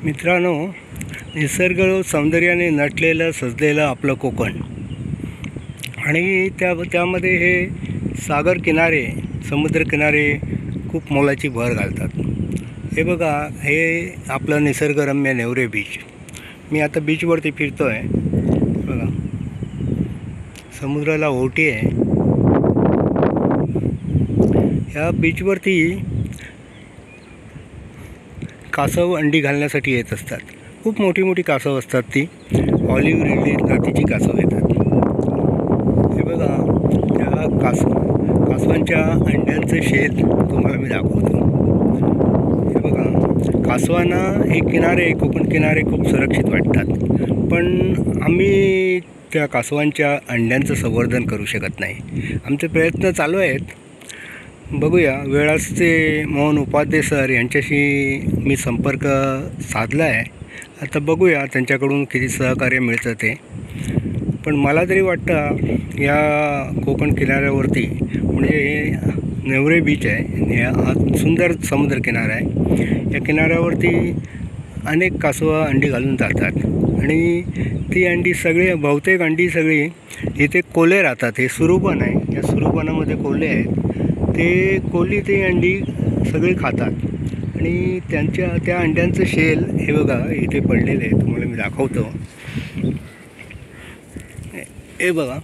मित्रांनो, निसर्ग सौंदर्याने नटलेलं सजलेलं आपलं कोकण आणि त्यामध्ये हे सागर किनारे, समुद्र किनारे खूप मोलाची भर घालतात. हे बघा, हे आपलं निसर्गरम्य नेवरे बीच. मी आता बीचवरती फिरतो आहे. बघा, समुद्राला ओहोटी आहे. ह्या बीचवरती कासव अंडी घालण्यासाठी येत असतात. खूप मोठी मोठी कासव असतात. ती ऑलिव्ह रिडले जातीची कासव येतात. हे बघा, त्या कासवांच्या अंड्यांचं शेल तुम्हाला मी दाखवतो. हे बघा, कासवांना हे कोकण किनारे खूप सुरक्षित वाटतात, पण आम्ही त्या कासवांच्या अंड्यांचं संवर्धन करू शकत नाही. आमचे प्रयत्न चालू आहेत. बघूया. वेळासचे मोहन उपाध्ये सर यांच्याशी मी संपर्क साधला आहे. आता बघूया त्यांच्याकडून किती सहकार्य मिळतं ते. पण मला तरी वाटतं या कोकण किनाऱ्यावरती, म्हणजे हे नेवरे बीच आहे, हा सुंदर समुद्र किनारा आहे. या किनाऱ्यावरती अनेक कासवं अंडी घालून जातात आणि ती अंडी बहुतेक अंडी सगळी इथे कोल्हे राहतात. हे सुरूबन आहे. या सुरूबनामध्ये कोल्हे आहेत. ते अंडी सगळे खातात आणि त्या अंड्यांचं शेल हे बघा इथे पडलेले आहे. तुम्हाला मी दाखवतो. हे बघा,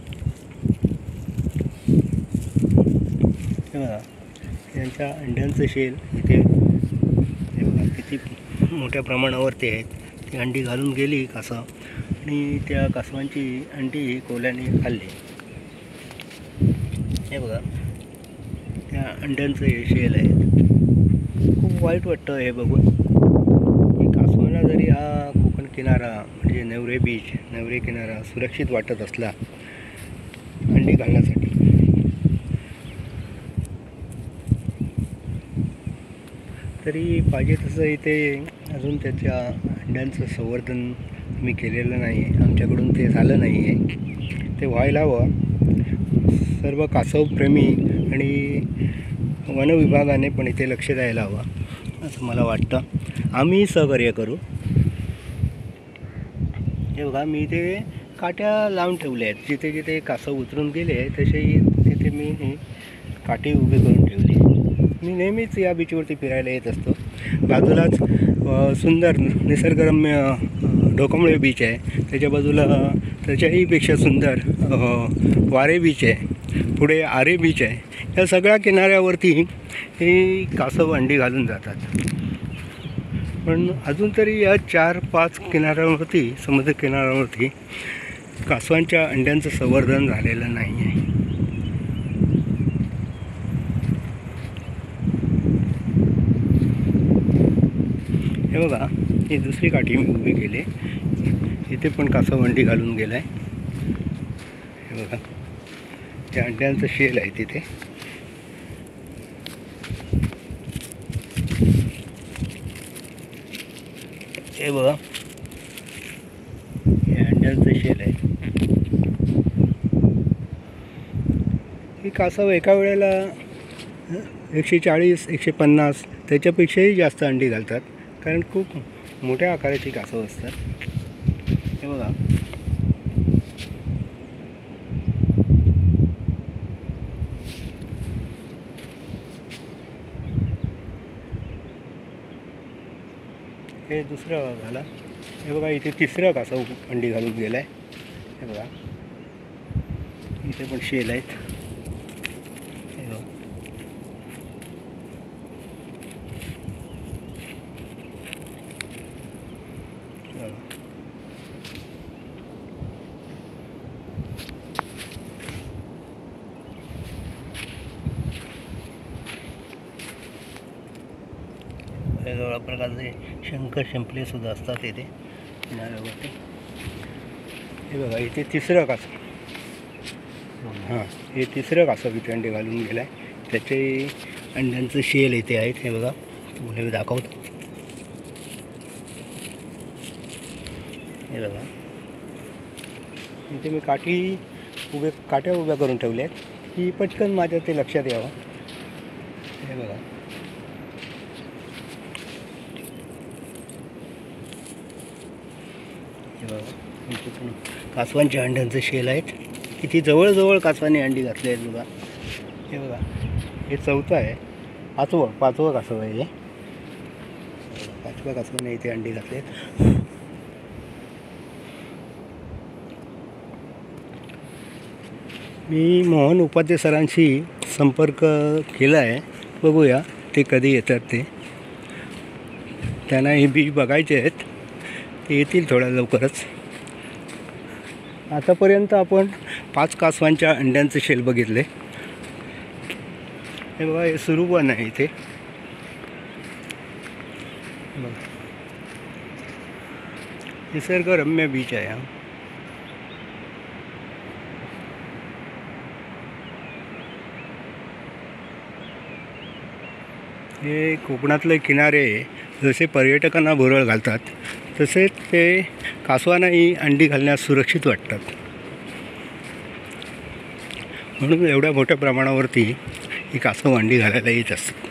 त्यांच्या अंड्यांचं शेल इथे हे बघा किती मोठ्या प्रमाणावरती आहेत. ती अंडी घालून गेली कासव आणि त्या कासवांची अंडी कोल्ह्याने खाल्ली. हे बघा, त्या अंड्यांचं हे शेल आहे. खूप वाईट वाटतं हे बघून की कासवांना जरी हा कोकण किनारा, म्हणजे नेवरे किनारा सुरक्षित वाटत असला अंडी घालण्यासाठी, तरी पाहिजे तसं इथे अजून त्याच्या अंड्यांचं संवर्धन मी केलेलं नाही आहे. आमच्याकडून ते झालं नाही आहे. ते व्हायला हवं. सर्व कासवप्रेमी आणि वनविभागाने पण इथे लक्ष द्यायला हवं असं मला वाटतं. आम्ही सहकार्य करू. हे बघा, मी इथे काट्या लावून ठेवल्या आहेत. जिथे जिथे कासव उतरून गेले तसे तिथे मी ही काठी उभी करून ठेवली. मी नेहमीच या बीचवरती फिरायला येत असतो. बाजूलाच सुंदर निसर्गरम्य डोकांबळे बीच आहे. त्याच्या बाजूला त्याच्याहीपेक्षा सुंदर वारे बीच आहे. पुढे आरे बीच आहे. या सगळ्या किनाऱ्यावरती ही कासव अंडी घालून जातात. पण अजून तरी या 4-5 किनाऱ्यावरती, समुद्र किनाऱ्यावरती कासवांच्या अंड्यांचं संवर्धन झालेलं नाही आहे. हे बघा, ही दुसरी काठी मी उभी केली. इथे पण कासव अंडी घालून गेला आहे. हे बघा, त्या अंड्यांचं शेल आहे तिथे. हे बघा, हे अंड्यांचं शेल आहे. ही कासव एका वेळेला 140, 150 त्याच्यापेक्षाही जास्त अंडी घालतात, कारण खूप मोठ्या आकाराची कासव असतात. हे बघा, हे दुसरं झालं. हे बघा, इथे तिसरं कासव अंडी घालून गेला आहे. हे बघा, इथे पण शेल आहेत. हे बघा, वेगवेगळ्या प्रकारचे शंकर शिंपले सुद्धा असतात इथे किनाऱ्यावरती. हे बघा, इथे तिसरं कासव. हां, हे तिसरं कासव इथे अंडे घालून गेलं आहे. त्याचे अंड्यांचं शेल इथे आहेत. हे बघा, तुम्हाला मी दाखवतो. हे बघा, इथे मी काट्या उभ्या करून ठेवल्या आहेत की पटकन माझ्या ते लक्षात यावं. हे बघा, हे बघा इथे पण कासवांच्या अंड्यांचे शेल आहेत. किती जवळजवळ कासवाने अंडी घातली आहेत बघा. हे बघा हे चौथं आहे, पाचवं कासव आहे हे. पाचव्या कासवाने इथे अंडी घातली आहेत. मी मोहन उपाध्ये सरांशी संपर्क केला आहे. बघूया ते कधी येतात ते. त्यांना हे बीज बघायचे आहेत, ते येतील थोड्या लवकरच. आतापर्यंत आपण 5 कासवांच्या अंड्यांचे शेल बघितले. हे बघा हे सुरू पण आहे इथे बघा. निसर्गरम्य बीच आहे हा. हे कोकणातले किनारे जसे पर्यटकांना भुरळ घालतात, तसेच ते कासवांनाही अंडी घालण्यास सुरक्षित वाटतात. म्हणून एवढ्या मोठ्या प्रमाणावरती ही कासव अंडी घालायला येत असतात.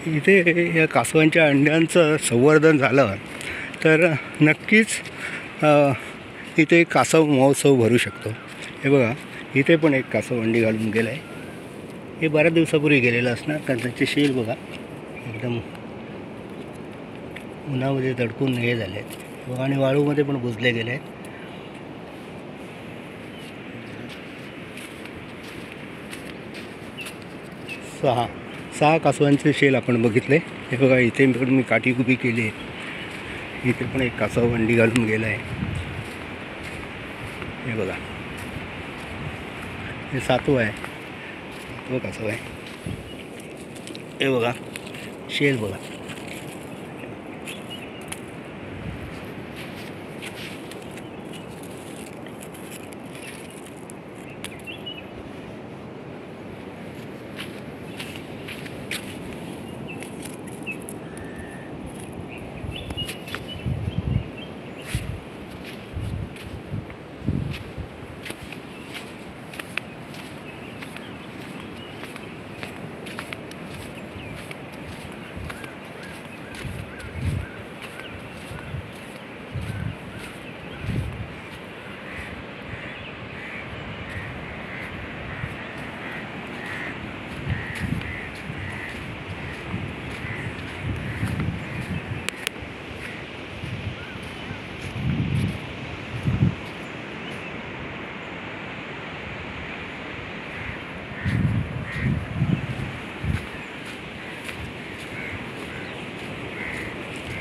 इथे या कासवांच्या अंड्यांचं संवर्धन झालं तर नक्कीच इथे कासव महोत्सव भरू शकतो. हे बघा इथे पण एक कासव अंडी घालून गेलं आहे. हे बऱ्याच दिवसापूर्वी गेलेलं असणार, कारण त्याचे शेल बघा एकदम उन्हामध्ये तडकून हे झाले आहेत बघा, आणि वाळूमध्ये पण बुजले गेले आहेत. सहा कासवांचे शेल आपण बघितले. हे बघा इथे पण मी काठी उभी केली आहे. इथे पण एक कासव अंडी घालून गेला आहे. हे बघा हे 7वं आहे, 7वं कासव आहे. हे बघा शेल बघा.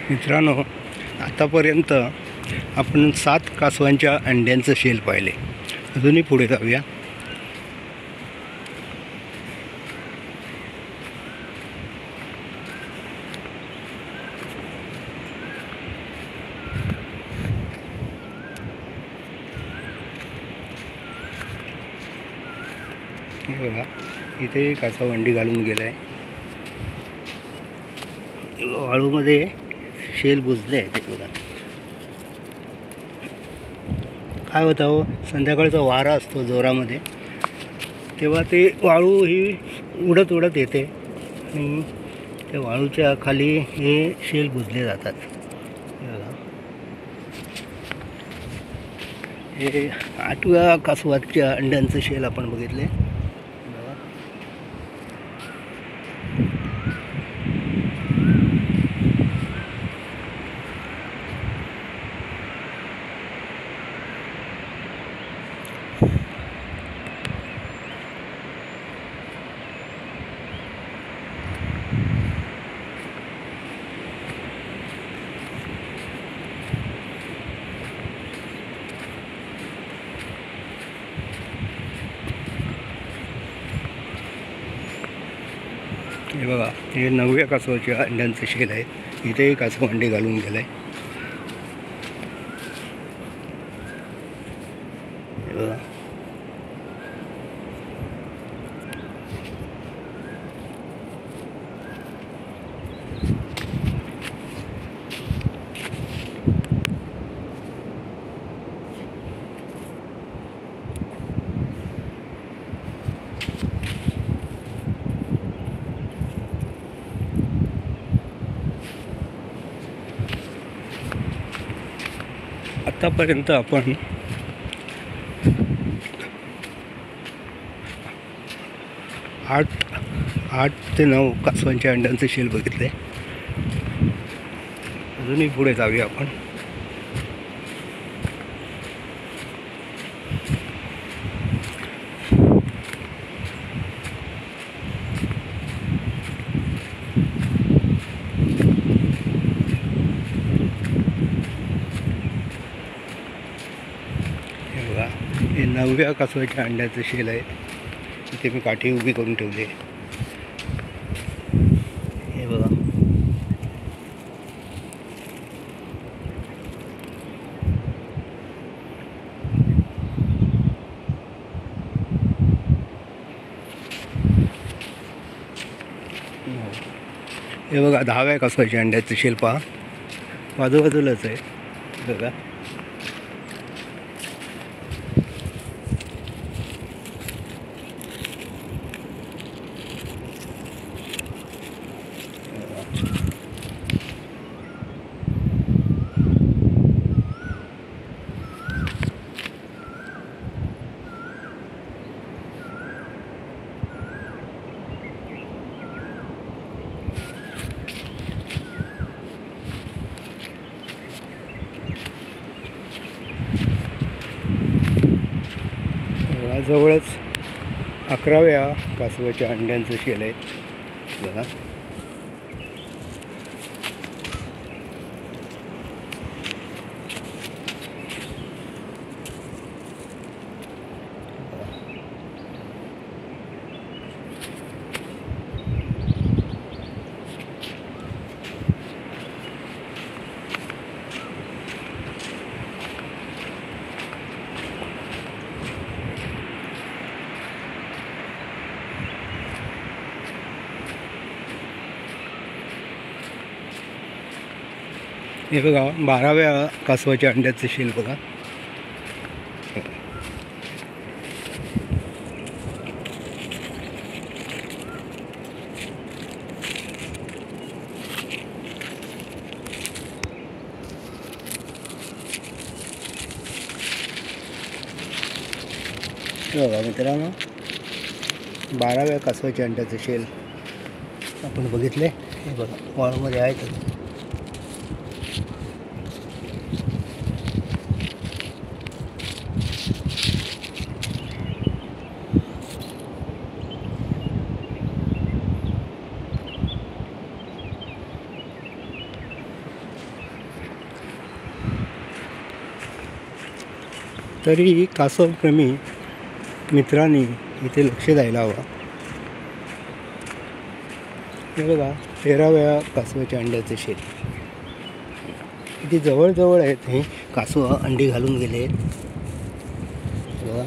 मित्रांनो, आतापर्यंत आपण 7 कासवांच्या अंड्यांचं शेल पाहिले. अजूनही पुढे जाऊया. हे बघा इथे कासव अंडी घालून गेला आहे. वाळूमध्ये शेल बुजले आहे ते बघा. काय होतं हो, संध्याकाळचा वारा असतो जोरामध्ये, तेव्हा ते वाळू ही उडत उडत येते आणि त्या वाळूच्या खाली हे शेल बुजले जातात. हे 8व्या कासवाच्या अंड्यांचं शेल आपण बघितले. हे बघा हे 9व्या कासवाच्या अंड्यांचे शेल आहे. इथे कासव अंडे घालून गेलं आहे. हे बघा आत्तापर्यंत आपण आठ ते 9 कासवांच्या अंड्यांचे शेल बघितले. अजूनही पुढे जाऊया आपण. हे बघा, हे 9व्या कासवाच्या अंड्याचं शेल आहे. इथे मी काठी उभी करून ठेवली आहे. हे बघा, हे बघा 10व्या कासवाच्या अंड्याचं शेल पहा, बाजूबाजूलाच आहे बघा. जवळच 11व्या कासवाच्या अंड्यांचं शेल आहे बघा. हे बघा 12व्या कासवाच्या अंड्याचं शेल बघा. बघा मित्रांनो, 12व्या कासवाच्या अंड्याचं शेल आपण बघितले. हे बघा वॉलमध्ये आहेत. तरी कासवप्रेमी मित्रांनी इथे लक्ष द्यायला हवं. हे बघा 13व्या कासवाच्या अंड्याचे शेल. किती जवळजवळ आहेत हे कासव अंडी घालून गेले आहेत बघा.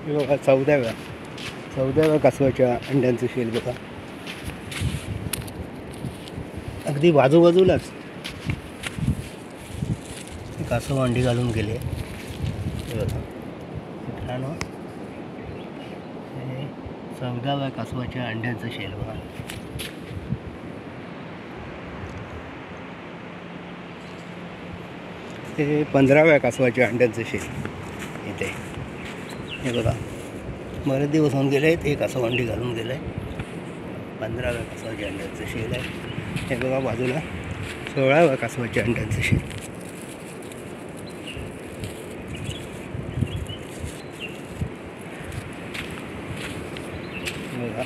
हे बघा 14व्या कासवाच्या अंड्यांचं शेल बघा. अगदी बाजूबाजूलाच कासव अंडी घालून गेले. हे बघा मित्रांनो, हे 14व्या कासवाच्या अंड्यांचं शेल बघा. हे 15व्या कासवाच्या अंड्यांचं शेल इथे. हे बघा बरेच दिवस होऊन गेले आहेत. एक कासव अंडी घालून गेलं आहे. 15व्या कासवाच्या अंड्यांचं शेल आहे. हे बघा बाजूला 16व्या कासवाच्या अंड्यांचं शेल. बघा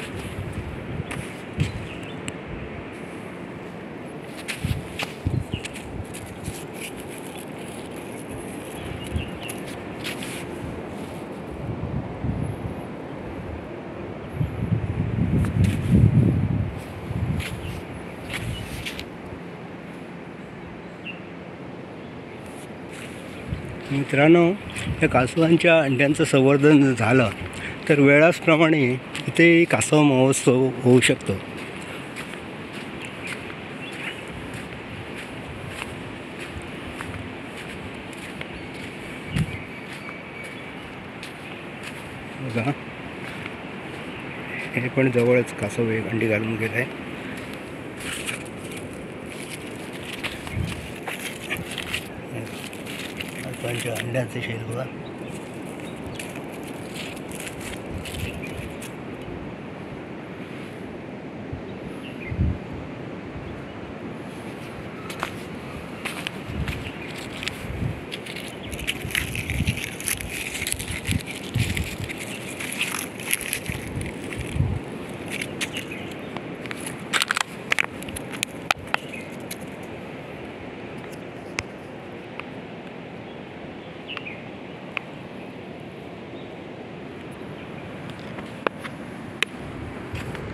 मित्रांनो, या कासवांच्या अंड्यांचं संवर्धन झालं तर वेळाप्रमाणे इथे कासव महोत्सव होऊ शकतो. बघा, हे पण जवळच कासव एक अंडी घालून गेलं आहे. कासवांच्या अंड्याचे शेल बघा.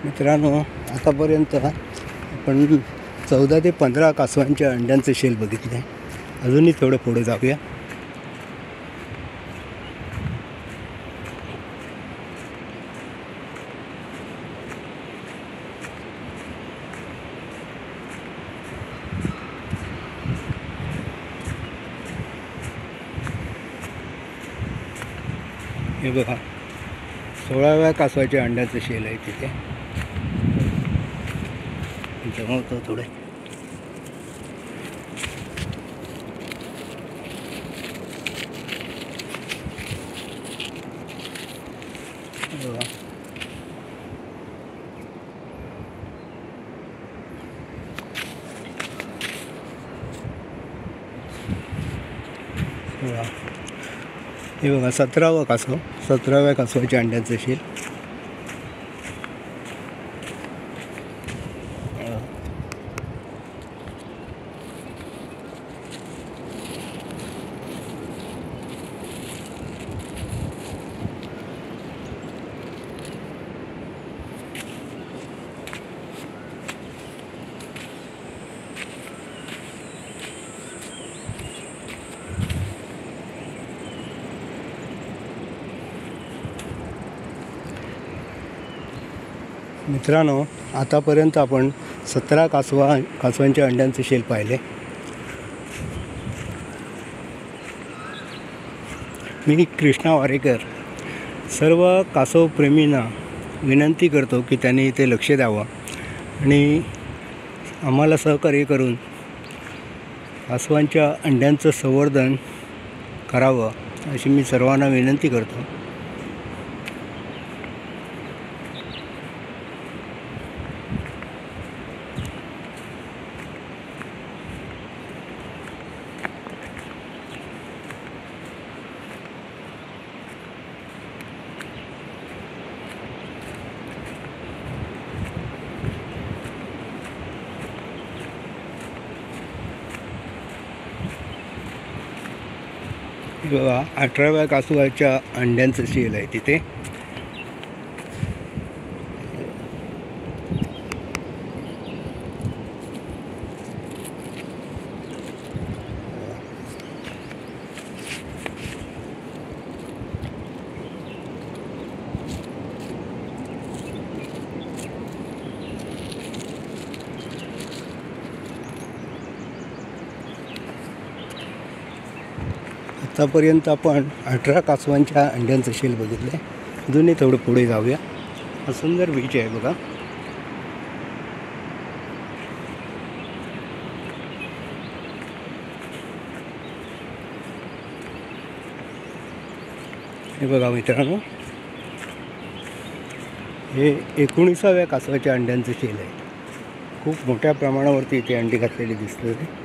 मित्रांनो, आतापर्यंत आपण 14 ते 15 कासवांच्या अंड्यांचे शेल बघितले. अजूनही थोडं पुढे जाऊया. हे बघा, 16व्या कासवाच्या अंड्याचं शेल आहे तिथे. जमवतो थोडे. हे बघा, 17वं कासव, 17व्या कासवाच्या अंड्याचं शेल. मित्रांनो, आतापर्यंत आपण 17 कासवांच्या अंड्यांचे शेल पाहिले. मी कृष्णा वारेकर सर्व कासवप्रेमींना विनंती करतो की त्यांनी इथे लक्ष द्यावं आणि आम्हाला सहकार्य करून कासवांच्या अंड्यांचं संवर्धन करावं अशी मी सर्वांना विनंती करतो. बघा, 18व्या कासवाच्या अंड्यांचं शेल आहे तिथे. आतापर्यंत आपण 18 कासवांच्या अंड्यांचं शेल बघितलं आहे. अजूनही थोडं पुढे जाऊया. हा सुंदर बीच आहे बघा. हे बघा मित्रांनो, हे 19व्या कासवाच्या अंड्यांचं शेल आहे. खूप मोठ्या प्रमाणावरती इथे अंडी घातलेली दिसते.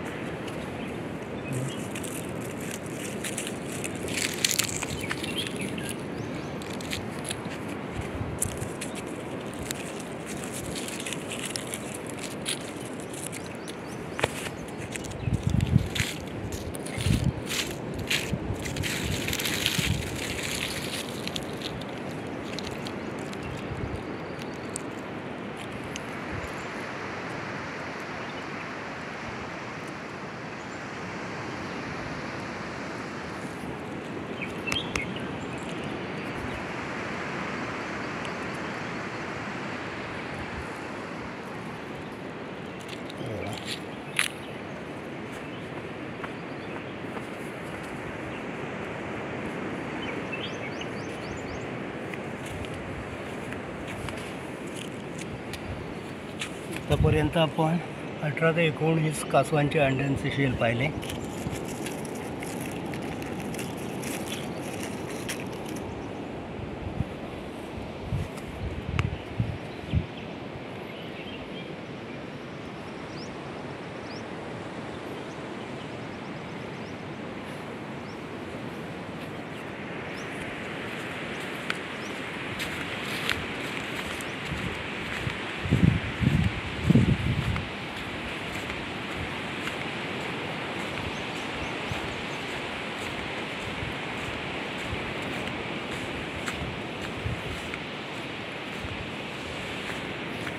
आतापर्यंत आपण 18 ते 19 कासवांच्या अंड्यांचे शेल पाहिले.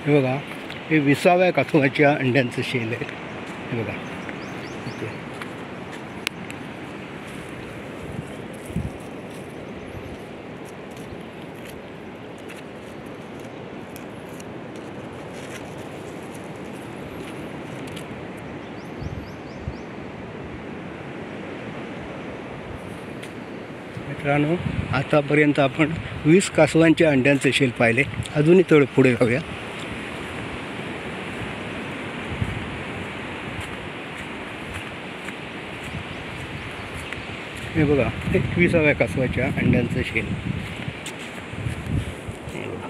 हे बघा, हे 20व्या कासवाच्या अंड्यांचं शेल आहे. हे बघा इथे. मित्रांनो, आतापर्यंत आपण 20 कासवांच्या अंड्यांचे शेल पाहिले. अजूनही थोडे पुढे जाऊया. हे बघा, 21व्या कासवाच्या अंड्यांचं शेल. हे बघा.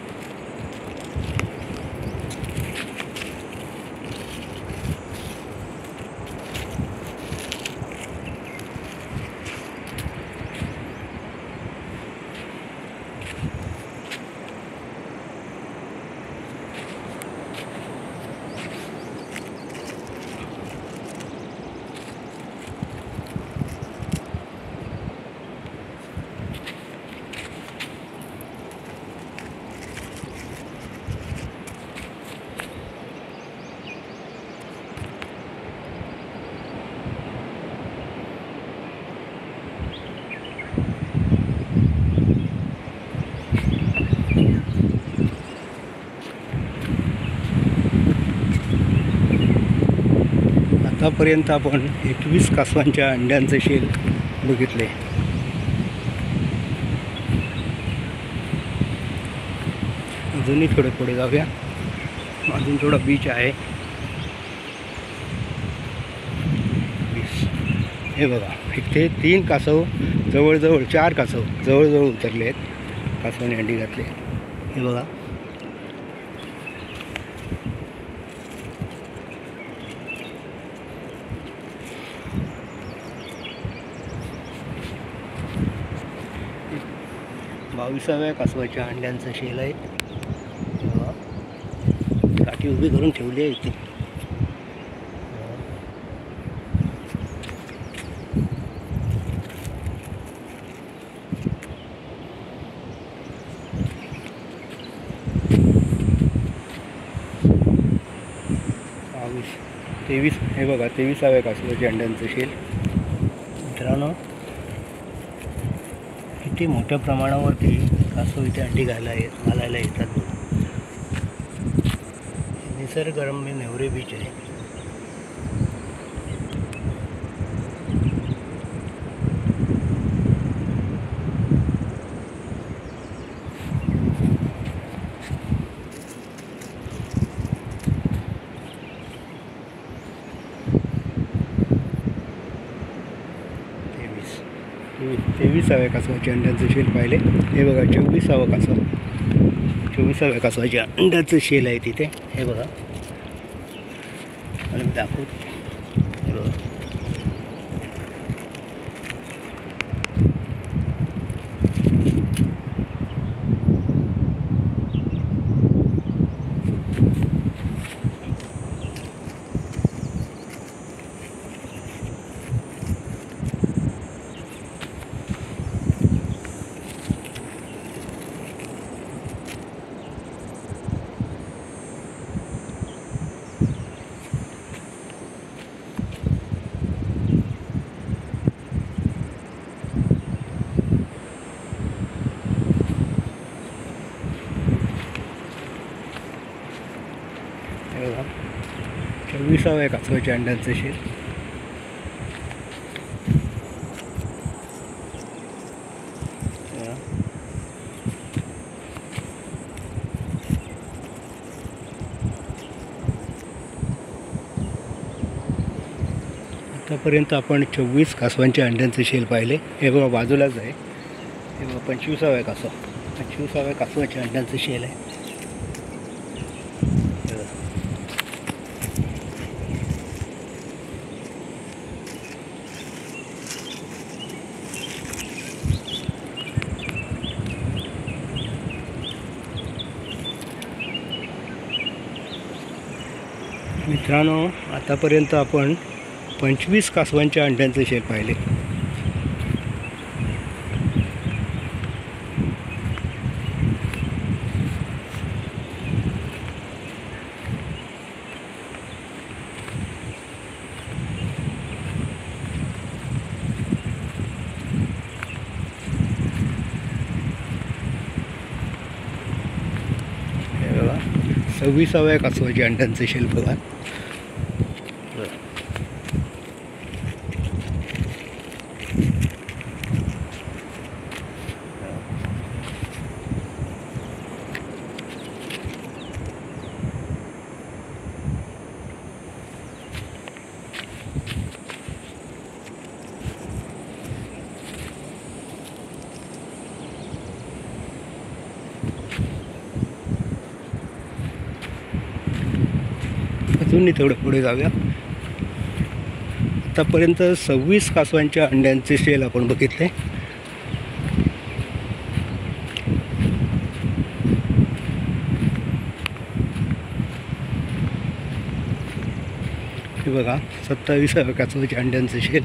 आतापर्यंत आपण 21 कासवांच्या अंड्यांचे शेल बघितले. अजूनही थोडे पुढे जाऊया. अजून थोडा बीच आहे. हे बघा, इथे 3 कासव, जवळजवळ 4 कासव जवळजवळ उतरले आहेत. कासवाने अंडी घातले. हे बघा. बावीसाव्या कासवाच्या अंड्यांचं शेल आहे. काठी उभी करून ठेवली आहे इथे. तेवीस. हे बघा, 23व्या कासवाच्या अंड्यांचं शेल. मित्रांनो, किती मोठ्या प्रमाणावरती कासव इथे अंडी घालायला येतात. निसर्गरम्य नेवरे बीच आहे. तेवीसाव्या कासवाच्या अंड्यांचं शेल पाहिले. हे बघा, 24वा कासव. 24व्या कासवाच्या अंड्याचं शेल आहे तिथे. हे बघा, आणि दाखवू. हे बघा, बघा, 24व्या कासवाच्या अंड्यांचं शेल. आतापर्यंत आपण 24 कासवांच्या अंड्यांचे शेल पाहिले. हे बघा बाजूलाच आहे. हे बघा 25व्या कासव, 25व्या कासवाच्या अंड्यांचे शेल आहे. मित्रांनो, आतापर्यंत आपण 25 कासवांच्या अंड्यांचे शेल पाहिले. हे बघा 26व्या कासवाच्या अंड्यांचे शेल बघा. अजूनही थोडं पुढे जाऊया. आतापर्यंत 26 कासवांच्या अंड्यांचे शेल आपण बघितले. हे बघा 27व्या कासवाच्या अंड्यांचे शेल.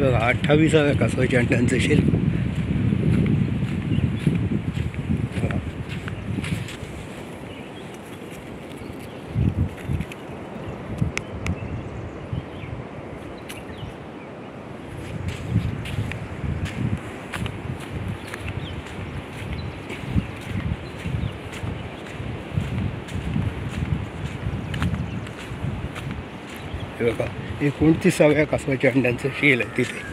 बघा 28व्या कासवाच्या अंड्यांचे शेल. हे बघा 29व्या कासवाच्या अंड्यांचं शेल आहे तिथे.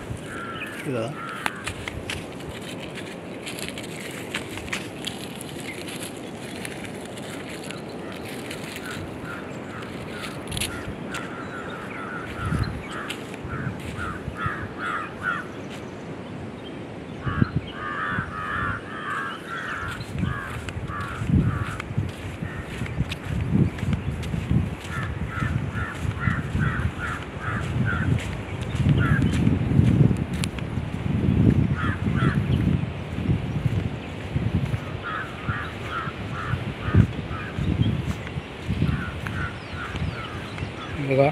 बघा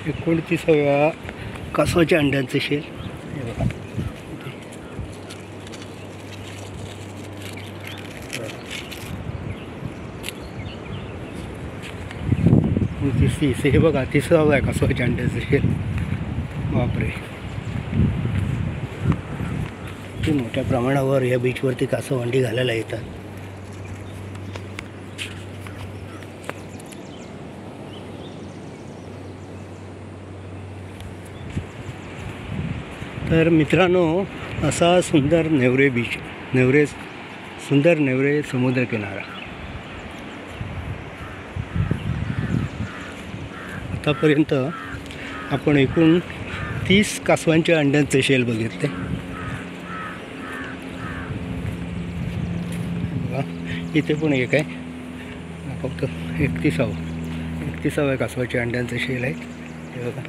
29व्या कासवाच्या अंड्यांचे शेल. हे बघा 29. हे बघा 30व्या कासवाच्या अंड्याचे शेल. बापरे, ते मोठ्या प्रमाणावर या बीचवरती कासव अंडी घालायला येतात. तर मित्रांनो, असा सुंदर नेवरे बीच, सुंदर नेवरे समुद्रकिनारा. आतापर्यंत आपण एकूण 30 कासवांच्या अंड्यांचे शेल बघितले. बघा इथे पण एक आहे, फक्त 31व्या कासवाच्या अंड्यांचे शेल आहेत. हे बघा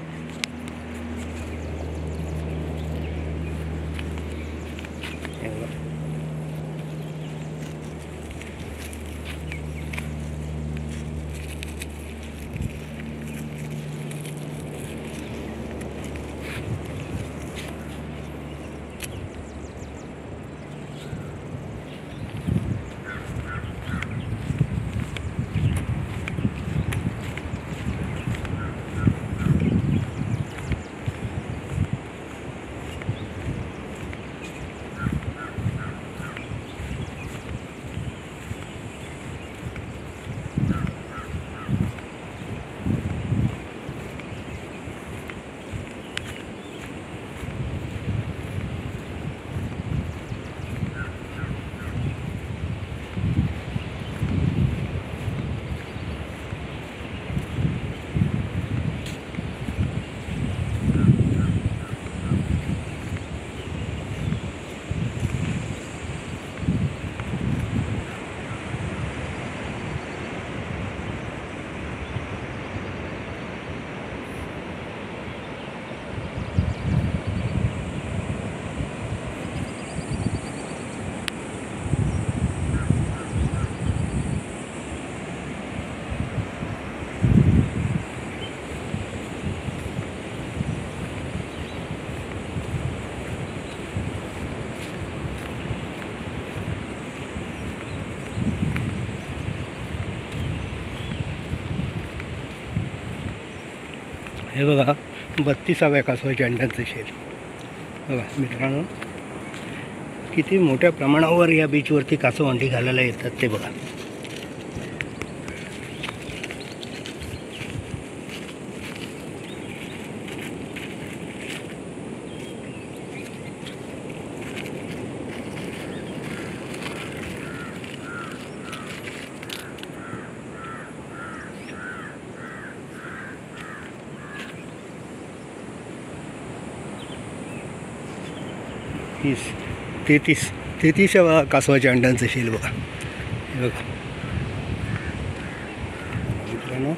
हे बघा 32व्या कासवाच्या अंड्यांचं शेल. बघा मित्रांनो, किती मोठ्या प्रमाणावर या बीचवरती कासव अंडी घालायला येतात ते बघा. तेहतीस कासवाच्या अंड्यांचं शेल बघा. हे बघा मित्रांनो,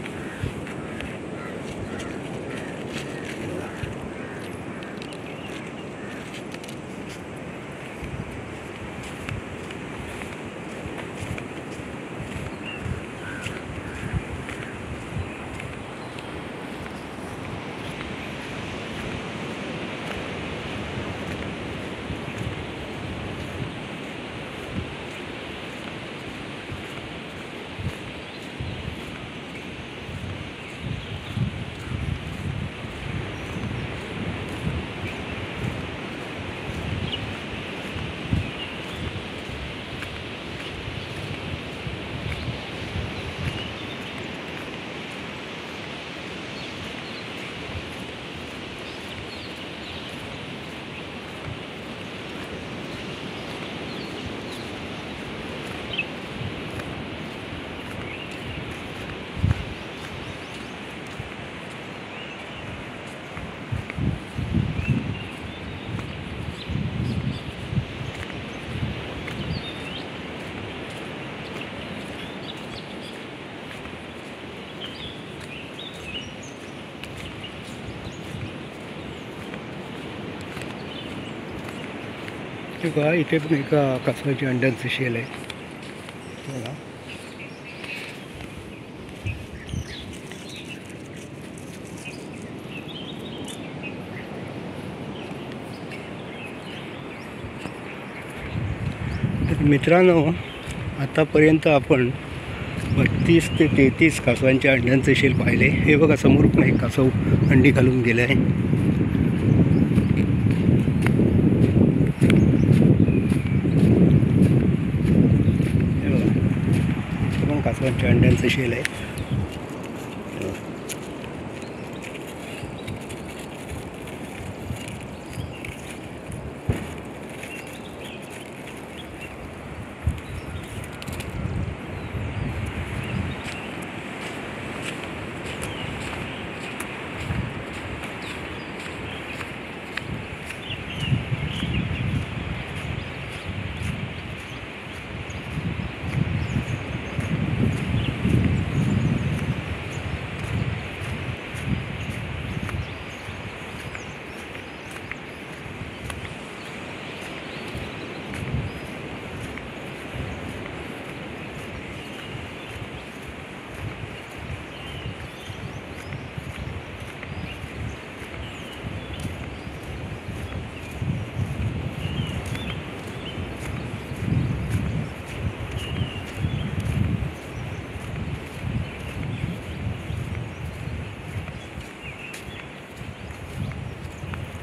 हे बघा इथे पण एका कासवाच्या अंड्यांचं शेल आहे. बघा तर मित्रांनो, आतापर्यंत आपण 32 ते 33 कासवांच्या अंड्यांचे शेल पाहिले. हे बघा समोर पण एक कासव अंडी घालून गेले आहे. हे बघा इथे पण कासवांच्या अंड्यांचे शेल आहे.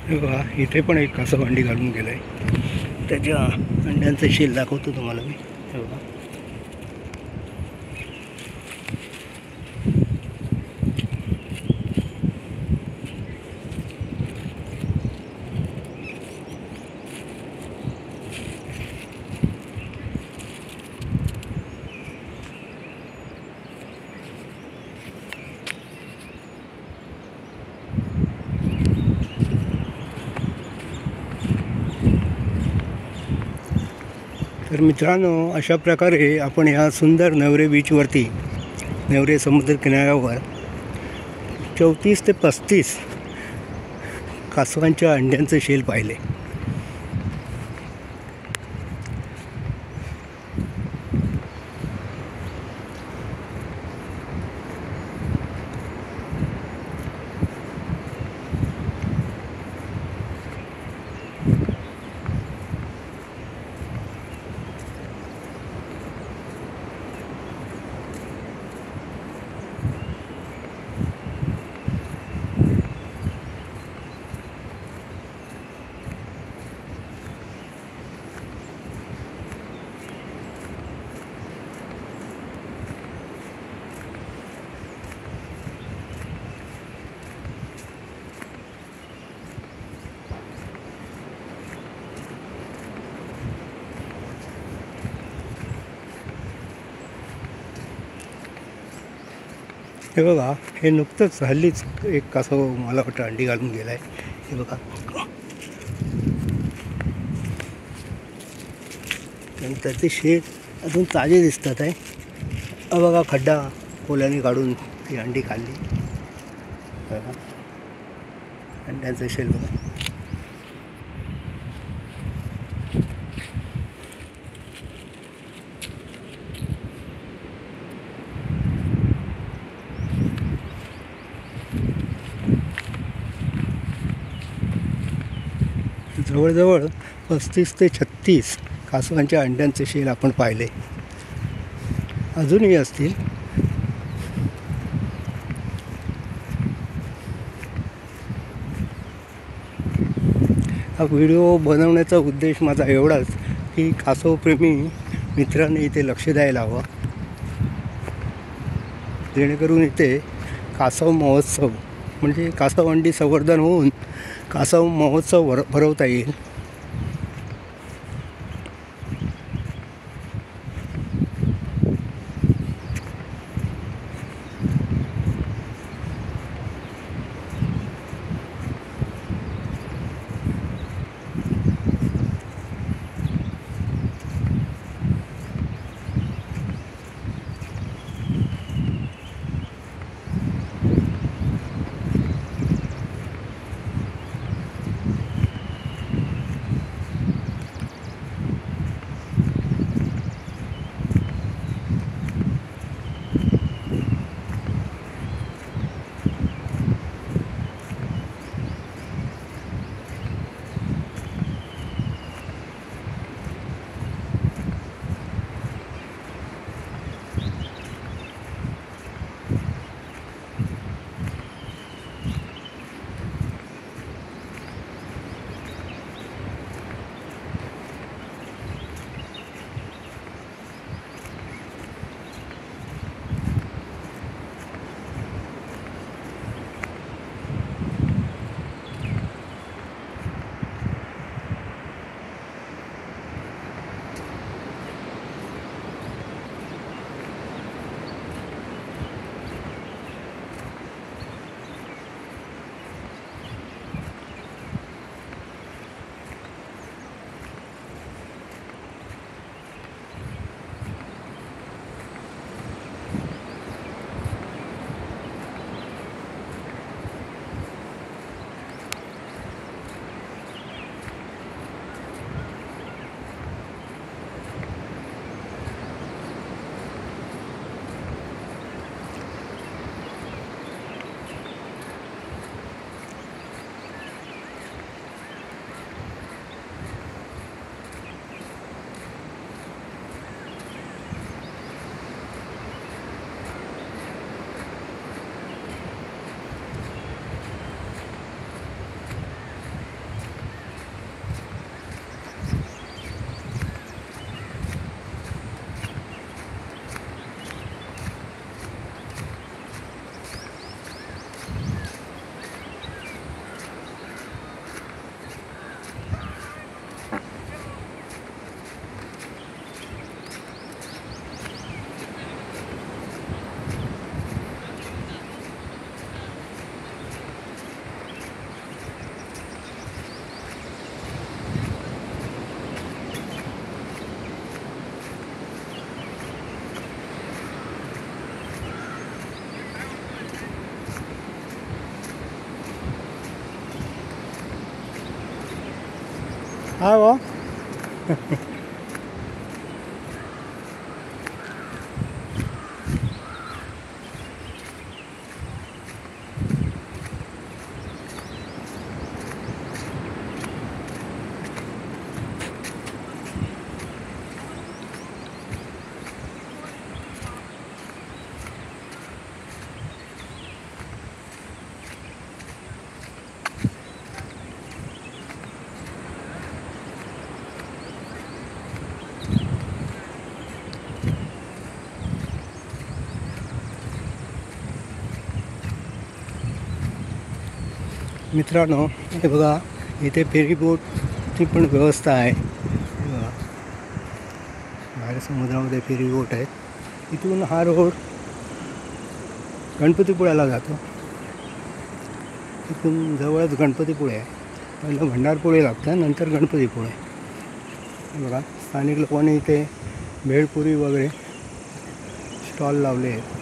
हे बघा इथे पण एक कासव अंडी घालून गेलं आहे. त्याच्या अंड्यांचं शेल दाखवतो तुम्हाला मी. हे बघा तर मित्रांनो, अशा प्रकारे आपण ह्या सुंदर नेवरे बीचवरती, नेवरे समुद्र किनाऱ्यावर 34 ते 35 कासवांच्या अंड्यांचे शेल पाहिले. हे बघा, हे नुकतंच हल्लीच एक कासव मला वाटतं अंडी घालून गेला आहे. हे बघा, आणि त्याचे शेत अजून ताजे दिसतात आहे. बघा, खड्डा कोल्याने काढून ती अंडी खाल्ली. बघा, अंड्यांचे शेल बघा. जवळजवळ 35 ते 36 कासवांच्या अंड्यांचे शेल आपण पाहिले. अजूनही असतील. हा व्हिडिओ बनवण्याचा उद्देश माझा एवढाच की कासवप्रेमी मित्रांनी इथे लक्ष द्यायला हवं, जेणेकरून इथे कासव महोत्सव म्हणजे कासव अंडी संवर्धन होऊन कासव महोत्सव भरवता येईल. हा वा मित्रांनो, हे बघा इथे फेरीबोटची पण व्यवस्था आहे. बघा, बाहेर समुद्रामध्ये फेरीबोट आहेत. इथून हा रोड गणपतीपुळ्याला जातो. इथून जवळच गणपतीपुळे आहे. पहिलं भंडारपुळे लागतं, नंतर गणपतीपुळे. बघा, स्थानिक लोकांनी इथे भेळपुरी वगैरे स्टॉल लावले आहेत.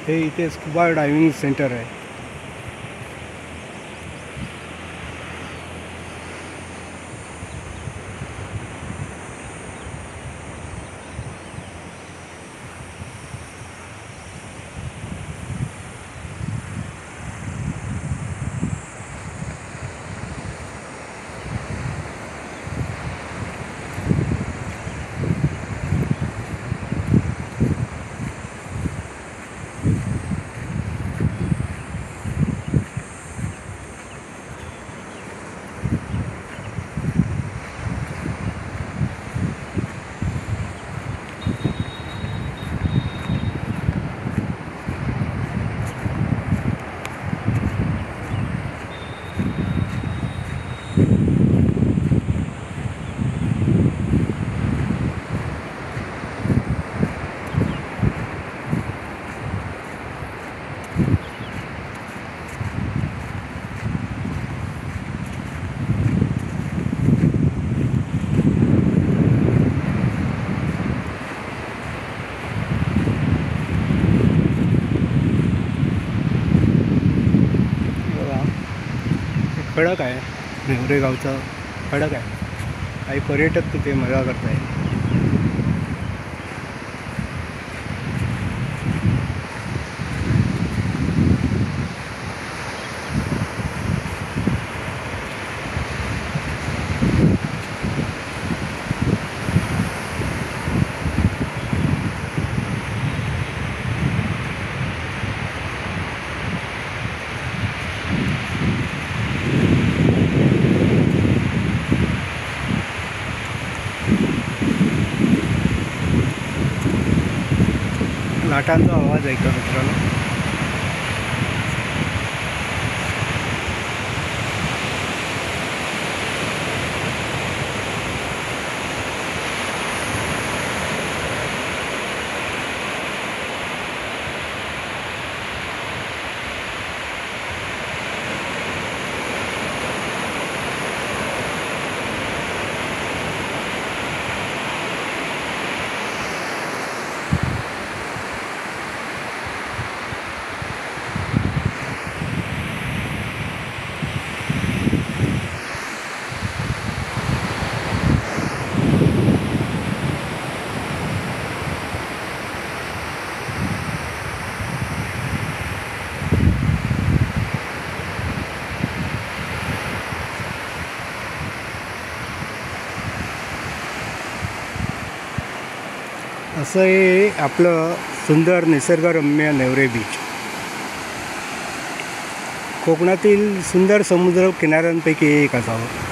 हे इथे स्कुबा डायव्हिंग सेंटर आहे. खडक आहे, नेवरे गावचं खडक आहे. काही पर्यटक तिथे मजा करत आहेत. लाटांचा आवाज ऐका मित्रांनो. असं हे आपलं सुंदर निसर्गरम्य नेवरे बीच. कोकणातील सुंदर समुद्र किनाऱ्यांपैकी एक असावं.